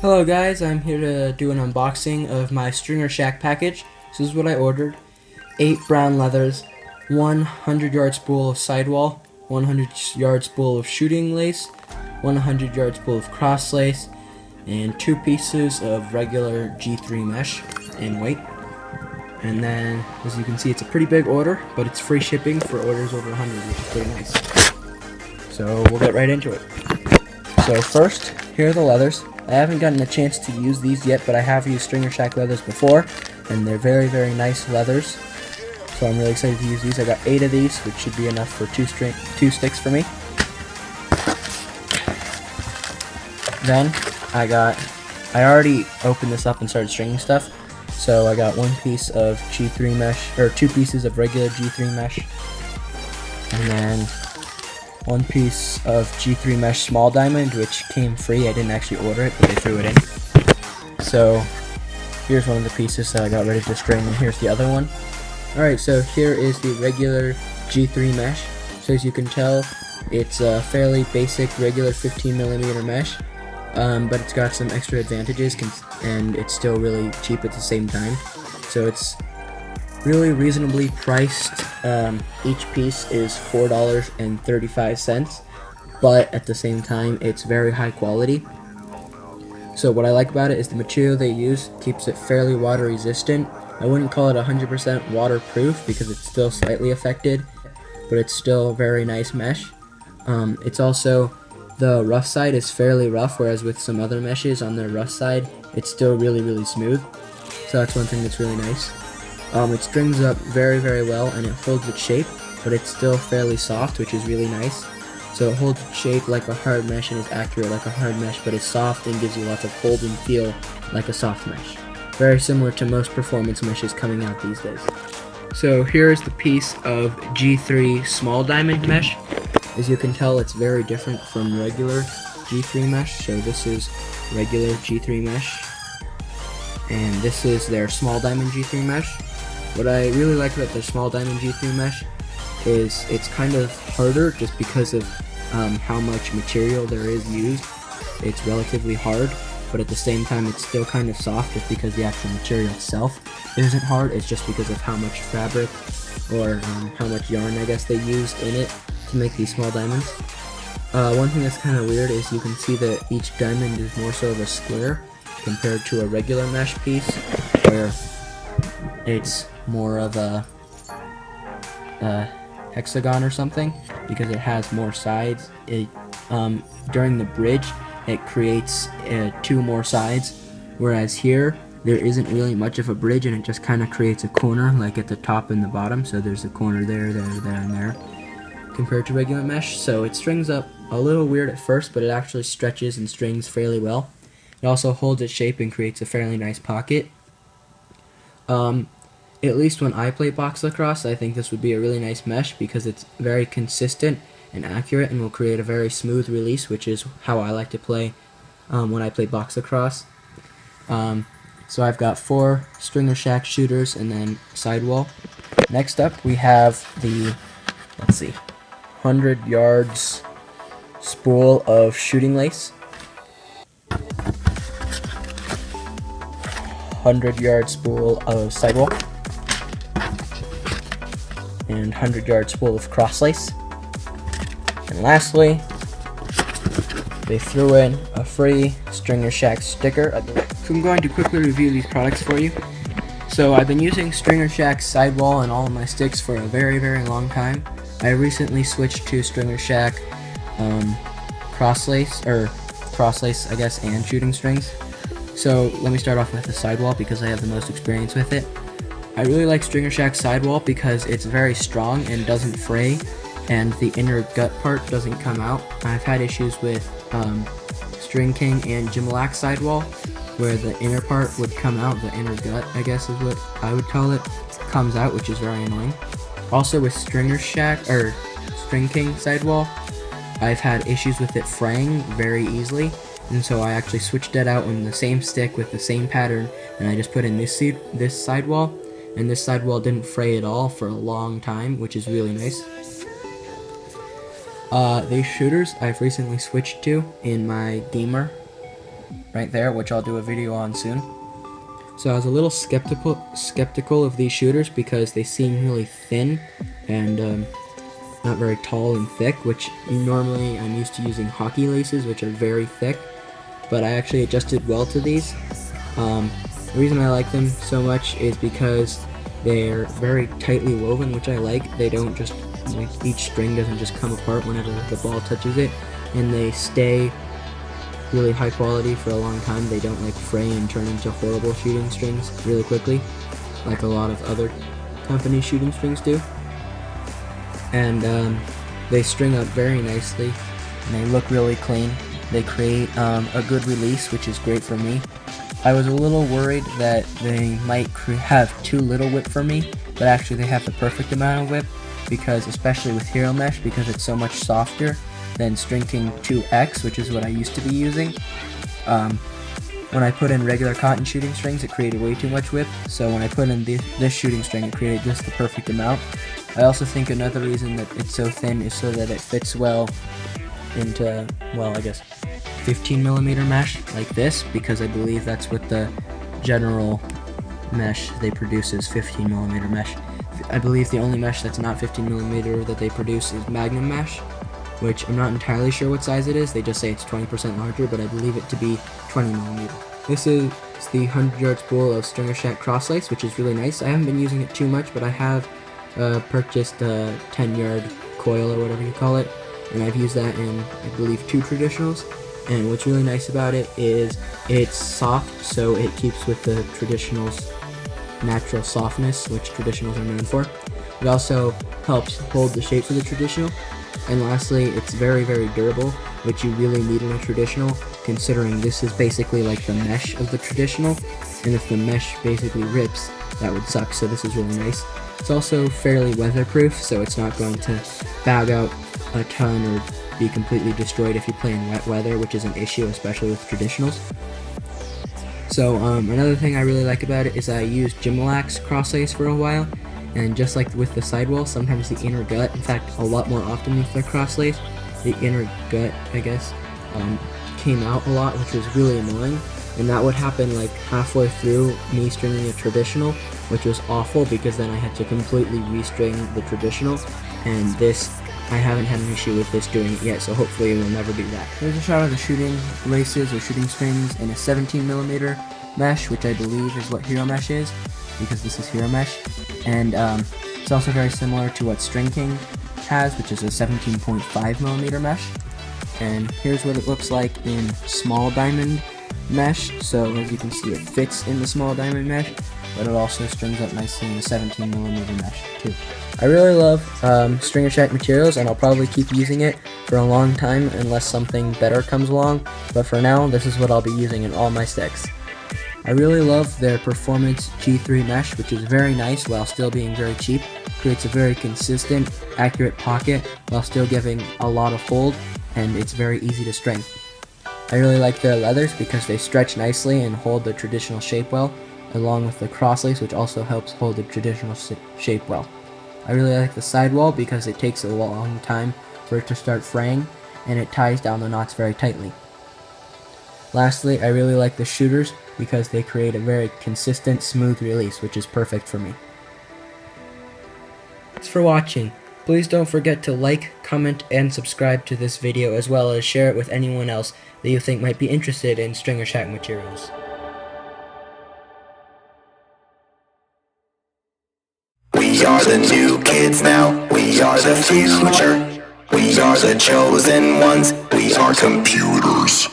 Hello guys, I'm here to do an unboxing of my StringersShack package. This is what I ordered. 8 brown leathers, 100-yard spool of sidewall, 100-yard spool of shooting lace, 100-yard spool of cross lace, and 2 pieces of regular G3 mesh in weight. And then, as you can see, it's a pretty big order, but it's free shipping for orders over 100, which is pretty nice. So we'll get right into it. So first, here are the leathers. I haven't gotten a chance to use these yet, but I have used StringersShack leathers before, and they're very, very nice leathers. So I'm really excited to use these. I got 8 of these, which should be enough for 2 sticks for me. Then I already opened this up and started stringing stuff. So I got 1 piece of G3 mesh, or 2 pieces of regular G3 mesh, and then 1 piece of G3 mesh small diamond, which came free. I didn't actually order it, but they threw it in. So here's one of the pieces that I got ready to string, and here's the other one. Alright, so here is the regular G3 mesh. So as you can tell, it's a fairly basic regular 15mm mesh, but it's got some extra advantages, and it's still really cheap at the same time. So it's really reasonably priced. Each piece is $4.35, but at the same time it's very high quality. So what I like about it is the material they use keeps it fairly water resistant. I wouldn't call it 100% waterproof because it's still slightly affected, but it's still very nice mesh. It's also, the rough side is fairly rough, whereas with some other meshes on the rough side it's still really smooth. So that's one thing that's really nice. It strings up very, very well, and it holds its shape, but it's still fairly soft, which is really nice. So it holds its shape like a hard mesh and is accurate like a hard mesh, but it's soft and gives you lots of hold and feel like a soft mesh. Very similar to most performance meshes coming out these days. So here's the piece of G3 small diamond mesh. As you can tell, it's very different from regular G3 mesh. So this is regular G3 mesh, and this is their small diamond G3 mesh. What I really like about their small diamond G3 mesh is it's kind of harder just because of how much material there is used. It's relatively hard, but at the same time it's still kind of soft just because the actual material itself isn't hard. It's just because of how much fabric, or how much yarn I guess they used in it to make these small diamonds. One thing that's kind of weird is you can see that each diamond is more so of a square compared to a regular mesh piece, where it's more of a hexagon or something, because it has more sides. During the bridge it creates 2 more sides, whereas here there isn't really much of a bridge, and it just kind of creates a corner like at the top and the bottom. So there's a corner there, and there, compared to regular mesh. So it strings up a little weird at first, but it actually stretches and strings fairly well. It also holds its shape and creates a fairly nice pocket. At least when I play box lacrosse, I think this would be a really nice mesh because it's very consistent and accurate and will create a very smooth release, which is how I like to play when I play box lacrosse. So I've got 4 StringersShack shooters and then sidewall. Next up we have the, 100 yards spool of shooting lace, 100-yard spool of sidewall, and 100-yard spool of cross lace. And lastly, they threw in a free StringersShack sticker. So I'm going to quickly review these products for you. So I've been using StringersShack sidewall and all of my sticks for a very, very long time. I recently switched to StringersShack cross lace I guess, and shooting strings. So let me start off with the sidewall because I have the most experience with it. I really like StringersShack sidewall because it's very strong and doesn't fray, and the inner gut part doesn't come out. I've had issues with String King and Jimalak sidewall where the inner part would come out, the inner gut I guess is what I would call it, comes out, which is very annoying. Also with StringersShack, or String King sidewall, I've had issues with it fraying very easily, and so I actually switched that out on the same stick with the same pattern, and I just put in this sidewall, and this sidewall didn't fray at all for a long time, which is really nice. These shooters I've recently switched to in my gamer right there, which I'll do a video on soon. So I was a little skeptical of these shooters because they seem really thin and not very tall and thick, which normally I'm used to using hockey laces, which are very thick, but I actually adjusted well to these. The reason I like them so much is because they're very tightly woven, which I like. They don't just, like, each string doesn't just come apart whenever the ball touches it, and they stay really high quality for a long time. They don't like fray and turn into horrible shooting strings really quickly, like a lot of other company shooting strings do. And they string up very nicely, and they look really clean. They create a good release, which is great for me. I was a little worried that they might have too little whip for me, but actually they have the perfect amount of whip, because especially with Hero Mesh, because it's so much softer than String King 2X, which is what I used to be using. When I put in regular cotton shooting strings, it created way too much whip, so when I put in this shooting string, it created just the perfect amount. I also think another reason that it's so thin is so that it fits well into, well, I guess 15mm mesh like this, because I believe that's what the general mesh they produce is 15mm mesh. I believe the only mesh that's not 15mm that they produce is Magnum mesh, which I'm not entirely sure what size it is. They just say it's 20% larger, but I believe it to be 20mm. This is the 100-yard spool of StringersShack Crosslace, which is really nice. I haven't been using it too much, but I have purchased a 10-yard coil or whatever you call it, and I've used that in, I believe, 2 traditionals. And what's really nice about it is it's soft, so it keeps with the traditionals' natural softness, which traditionals are known for. It also helps hold the shape for the traditional. And lastly, it's very, very durable, which you really need in a traditional, considering this is basically like the mesh of the traditional, and if the mesh basically rips, that would suck, so this is really nice. It's also fairly weatherproof, so it's not going to bag out a ton or be completely destroyed if you play in wet weather, which is an issue, especially with traditionals. So another thing I really like about it is I used Gymalax Crosslace for a while, and just like with the sidewall, sometimes the inner gut, in fact a lot more often with the Crosslace, the inner gut, I guess, came out a lot, which was really annoying, and that would happen like halfway through me stringing a traditional, which was awful because then I had to completely restring the traditional, and this, I haven't had an issue with this doing it yet, so hopefully it will never do that. Here's a shot of the shooting laces or shooting strings in a 17mm mesh, which I believe is what Hero Mesh is, because this is Hero Mesh, and it's also very similar to what String King has, which is a 17.5mm mesh. And here's what it looks like in small diamond mesh. So as you can see, it fits in the small diamond mesh, but it also strings up nicely in the 17mm mesh too. I really love StringersShack materials, and I'll probably keep using it for a long time unless something better comes along, but for now, this is what I'll be using in all my sticks. I really love their Performance G3 mesh, which is very nice while still being very cheap. Creates a very consistent, accurate pocket while still giving a lot of hold, and it's very easy to string. I really like their leathers because they stretch nicely and hold the traditional shape well, along with the crosslace, which also helps hold the traditional shape well. I really like the sidewall because it takes a long time for it to start fraying, and it ties down the knots very tightly. Lastly, I really like the shooters because they create a very consistent, smooth release, which is perfect for me. Thanks for watching. Please don't forget to like, comment, and subscribe to this video, as well as share it with anyone else that you think might be interested in StringersShack materials. We are the new kids now, we are the future. We are the chosen ones, we are computers.